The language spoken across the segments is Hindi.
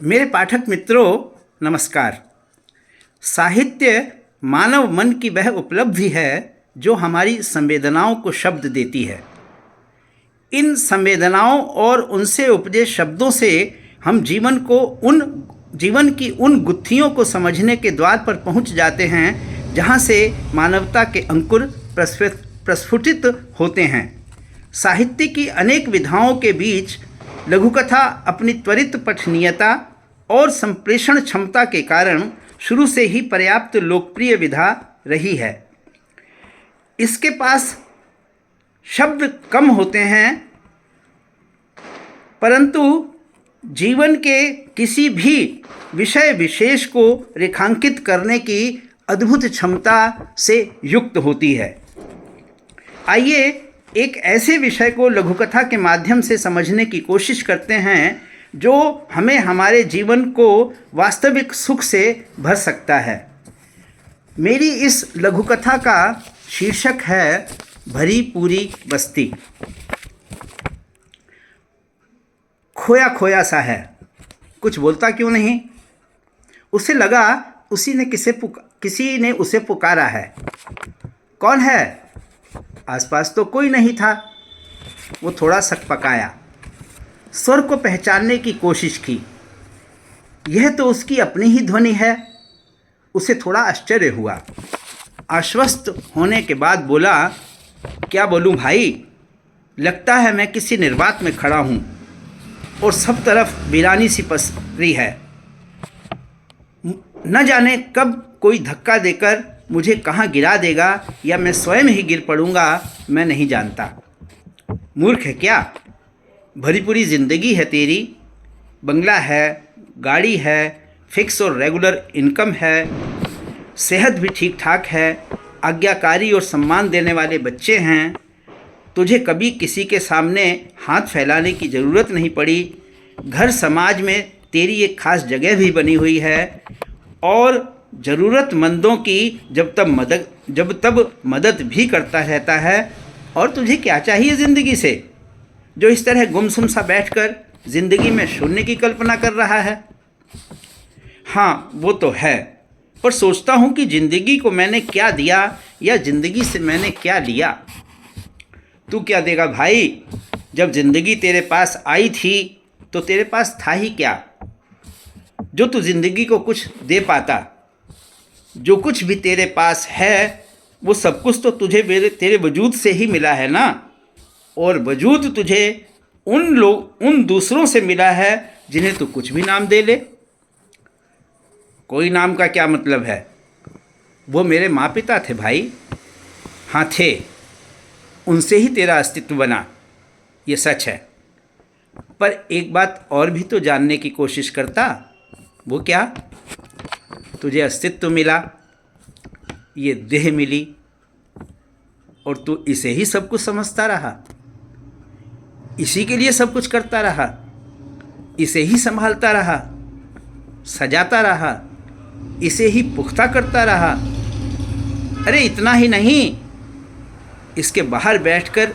मेरे पाठक मित्रों, नमस्कार। साहित्य मानव मन की वह उपलब्धि है जो हमारी संवेदनाओं को शब्द देती है। इन संवेदनाओं और उनसे उपजे शब्दों से हम जीवन की उन गुत्थियों को समझने के द्वार पर पहुंच जाते हैं जहां से मानवता के अंकुर प्रस्फुटित होते हैं। साहित्य की अनेक विधाओं के बीच लघुकथा अपनी त्वरित पठनीयता और संप्रेषण क्षमता के कारण शुरू से ही पर्याप्त लोकप्रिय विधा रही है। इसके पास शब्द कम होते हैं, परंतु जीवन के किसी भी विषय विशेष को रेखांकित करने की अद्भुत क्षमता से युक्त होती है। आइए एक ऐसे विषय को लघुकथा के माध्यम से समझने की कोशिश करते हैं जो हमें हमारे जीवन को वास्तविक सुख से भर सकता है। मेरी इस लघुकथा का शीर्षक है भरी पूरी बस्ती। खोया खोया सा है, कुछ बोलता क्यों नहीं। उसे लगा किसी ने उसे पुकारा है। कौन है? आसपास तो कोई नहीं था। वो थोड़ा सकपकाया, स्वर को पहचानने की कोशिश की। यह तो उसकी अपनी ही ध्वनि है। उसे थोड़ा आश्चर्य हुआ। आश्वस्त होने के बाद बोला, क्या बोलूं भाई, लगता है मैं किसी निर्वात में खड़ा हूं और सब तरफ वीरानी सी पसरी है। न जाने कब कोई धक्का देकर मुझे कहाँ गिरा देगा या मैं स्वयं ही गिर पड़ूंगा, मैं नहीं जानता। मूर्ख है क्या? भरी पूरी ज़िंदगी है तेरी। बंगला है, गाड़ी है, फिक्स और रेगुलर इनकम है, सेहत भी ठीक ठाक है, आज्ञाकारी और सम्मान देने वाले बच्चे हैं। तुझे कभी किसी के सामने हाथ फैलाने की ज़रूरत नहीं पड़ी। घर समाज में तेरी एक खास जगह भी बनी हुई है और ज़रूरतमंदों की जब तब मदद भी करता रहता है। और तुझे क्या चाहिए ज़िंदगी से, जो इस तरह गुमसुम सा बैठकर ज़िंदगी में शून्य की कल्पना कर रहा है? हाँ, वो तो है, पर सोचता हूँ कि ज़िंदगी को मैंने क्या दिया या ज़िंदगी से मैंने क्या लिया। तू क्या देगा भाई? जब ज़िंदगी तेरे पास आई थी तो तेरे पास था ही क्या जो तू ज़िंदगी को कुछ दे पाता। जो कुछ भी तेरे पास है वो सब कुछ तो तुझे तेरे वजूद से ही मिला है ना। और वजूद तुझे उन दूसरों से मिला है जिन्हें तू कुछ भी नाम दे ले। कोई नाम का क्या मतलब है? वो मेरे माँ पिता थे भाई। हाँ थे, उनसे ही तेरा अस्तित्व बना, ये सच है। पर एक बात और भी तो जानने की कोशिश करता। वो क्या? तुझे अस्तित्व मिला, ये देह मिली, और तू इसे ही सब कुछ समझता रहा, इसी के लिए सब कुछ करता रहा, इसे ही संभालता रहा, सजाता रहा, इसे ही पुख्ता करता रहा। अरे इतना ही नहीं, इसके बाहर बैठकर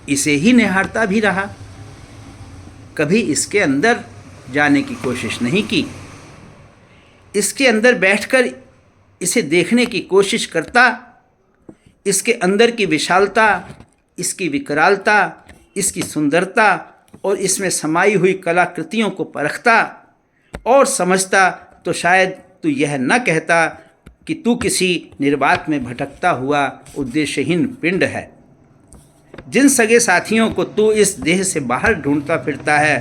इसे ही निहारता भी रहा। कभी इसके अंदर जाने की कोशिश नहीं की। इसके अंदर बैठकर इसे देखने की कोशिश करता। इसके अंदर की विशालता, इसकी विकरालता, इसकी सुंदरता और इसमें समाई हुई कलाकृतियों को परखता और समझता तो शायद तू यह न कहता कि तू किसी निर्वात में भटकता हुआ उद्देश्यहीन पिंड है। जिन सगे साथियों को तू इस देह से बाहर ढूंढता फिरता है,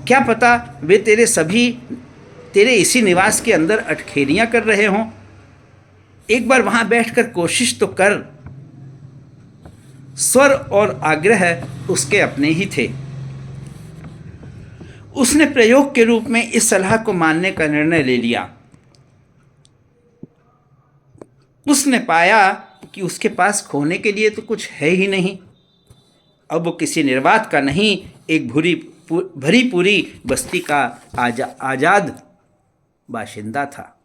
क्या पता वे तेरे इसी निवास के अंदर अटखेलियां कर रहे हों। एक बार वहां बैठकर कोशिश तो कर। स्वर और आग्रह उसके अपने ही थे। उसने प्रयोग के रूप में इस सलाह को मानने का निर्णय ले लिया। उसने पाया कि उसके पास खोने के लिए तो कुछ है ही नहीं। अब वो किसी निर्वात का नहीं, एक भरी पूरी बस्ती का आजाद बाशिंदा था।